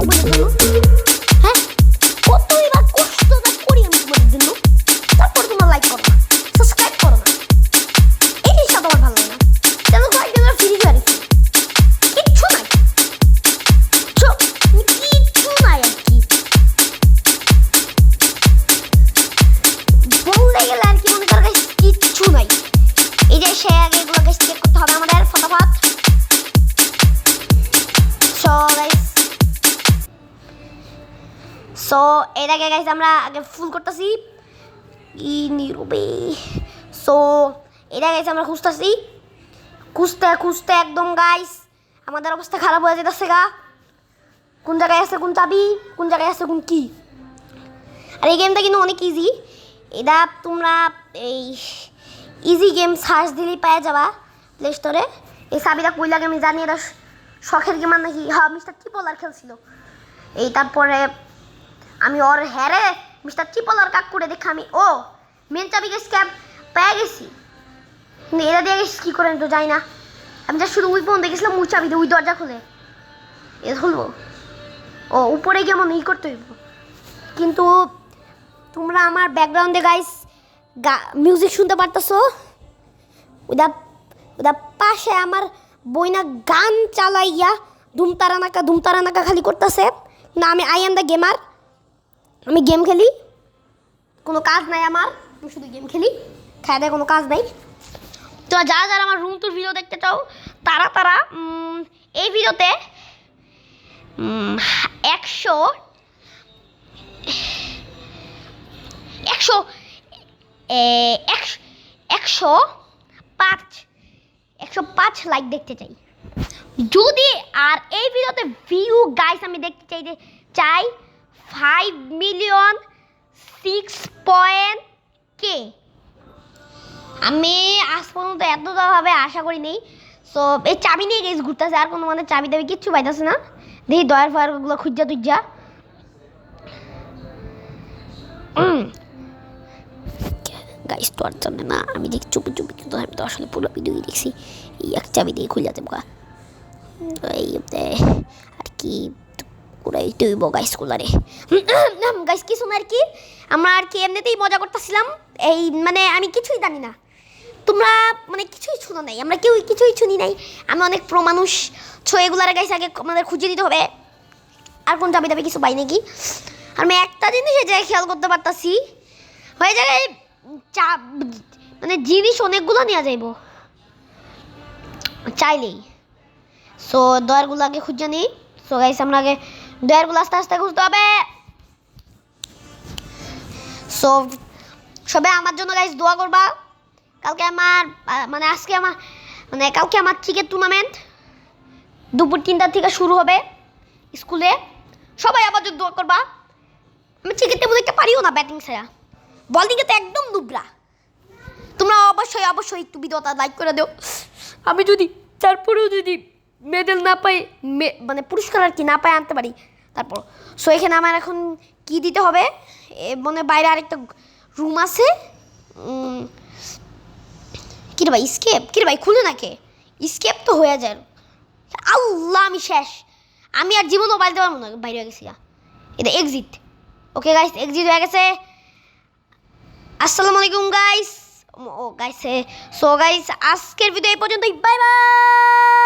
বোনের জন্য? হ্যাঁ, কতই বা কষ্টটা করি আমি তোমাদের জন্য, তারপর তোমরা লাইক করো না, সাবস্ক্রাইব করো না। এই জিনিসটা তোমার ভালো লাগে না। কেন কয়েকদিন ফ্রি গাড়ি কিচ্ছু নাই, কিচ্ছু নাই আর কি বলতে গেলে আর কি, মনে করো গাইস কিচ্ছু নাই। এই যে সে আগে এগুলো গাইস চেক করতে হবে আমাদের ফটাফট। সো এর আগে গাইস আমরা আগে ফুল করতেছি ই নিরবে। সো এর আগে গাইস আমরা খুঁজতেছি, খুঁজতে খুঁজতে একদম গাইস আমাদের অবস্থা খারাপ হয়ে যেতেছে গা। কোন জায়গায় আছে কোন চাবি, কোন জায়গায় আছে কোন কি। আর এই গেমটা কিন্তু অনেক ইজি। এটা তোমরা এই ইজি গেম সার্চ দিলেই পেয়ে যাবা প্লে স্টোরে। এই চাবিটা কই লাগে আমি জানি, এটা শখের গেম নাকি। হ্যাঁ, মিস্টার চিপলার খেলছিল এই। তারপরে আমি ওর হ্যারে মিস্টার চিপলার কাক করে দেখে আমি ও মেন চাবি গেছি ক্যাব পেয়ে গেছি। কিন্তু এরা দিয়ে গেছি কী করে তো যাই না। আমি যা শুধু ওই ফোন দেখেছিলাম ওই চাবি দিয়ে ওই দরজা খুলে এ খুলবো। ও উপরে কেমন ই করতে হইব। কিন্তু তোমরা আমার ব্যাকগ্রাউন্ডে গাইস মিউজিক শুনতে পারতেছো। ওটা ওটা পাশে আমার বইনা গান চালাইয়া ধুমতারা নাকা খালি করতেছে। না, আমি আই এম দ্য গেমার, আমি গেম খেলি, কোনো কাজ নাই আমার, আমি শুধু গেম খেলি, খায় দেয় কোনো কাজ নাই। তো যারা যারা আমার রুম টুর ভিডিও দেখতে চাও তারা এই ভিডিওতে 105 লাইক দেখতে চাই যদি। আর এই ভিডিওতে ভিউ গাইস আমি দেখতে চাই 5,600,000 আমি আজ পর্যন্ত এতভাবে আশা করি নেই। সো এই চাবি নিয়ে গেছি ঘুরতেছে, আর কোনো মানে চাবি দাবি কিচ্ছু পাইতেছে না। দেখি দয়ার ফায়ারগুলো খুঁজা তুইজা। গাইস তো আর জানে না আমি দেখি চুপি চুপি, কিন্তু আমি তো আসলে পুরো ভিডিওই দেখছি। এই এক চাবি দিয়ে খুলে যাবো এই আর কি ওরাই তুইব গাইস কুলারে গাইস কিছু না আর কি। আমরা আর কি এমনিতেই মজা করতেছিলাম। এই মানে আমি কিছুই জানি না, তোমরা মানে কিছুই শুনো নাই, আমরা কেউ কিছুই শুনি নাই। আমি অনেক প্রো মানুষ। এগুলার গাইস আগে আমাদের খুঁজে দিতে হবে আর কোন চাবি দাবি কিছু পাই নাকি। আর আমি একটা জিনিস এই জায়গায় খেয়াল করতে পারতাছি, ওই জায়গায় মানে জিনিস অনেকগুলো নেওয়া যাইব চাইলেই। সো দয়ারগুলো আগে খুঁজে নিই। সো গাইস আমরা আগে দয়ারগুলো আস্তে আস্তে খুঁজতে হবে। সো সবাই আমার জন্য গাইস দোয়া করবা। কালকে আমার কালকে আমার ক্রিকেট টুর্নামেন্ট দুপুর 3টা থেকে শুরু হবে স্কুলে। সবাই আমার জন্য দোয়া করবা। আমি ক্রিকেট তেমন একটা পারিও না, ব্যাটিং ছাড়া, বলিংয়ে তো একদম দুবরা। তোমরা অবশ্যই একটু ভিডিওটা লাইক করে দিও। আমি যদি তারপরেও যদি মেডেল না পাই, মানে পুরস্কার আর কি না পাই আনতে পারি তারপর। সো এখানে আমার এখন কি দিতে হবে, মানে বাইরে আরেকটা রুম আছে। কিরে ভাই স্কেপ, কিরে ভাই খুলে না কে, স্কেপ তো হয়ে যায়। আল্লাহ আমি শেষ, আমি আর জীবনও বাইরে পারবো না, বাইরে হয়ে গেছি। এটা এক্সিট। ওকে গাইস এক্সিট হয়ে গেছে। আসসালামু আলাইকুম গাইস। ও গাইস, সো গাইস আজকের ভিডিও এই পর্যন্তই, বাই বাই।